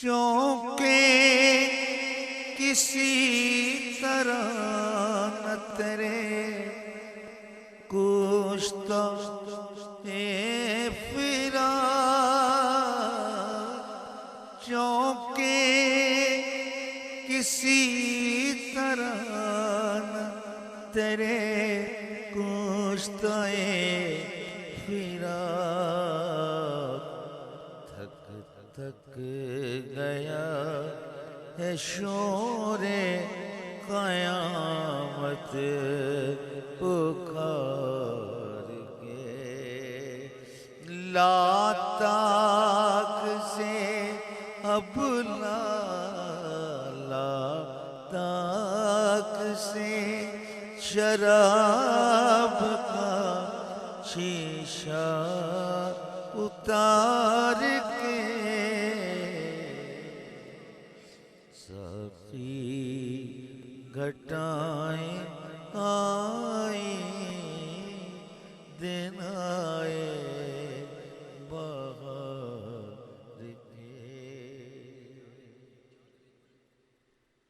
چونکہ کسی طرح نہ تیرے کشتا فراق، چونکہ کسی طرح نہ تیرے کشتا فراق، تھک تھک گیا ہے شور قیامت پکار کے، لا طاق سے اب لا طاق سے شراب کا شیشہ اتار کے، ساقی گھٹائیں آئیں دینا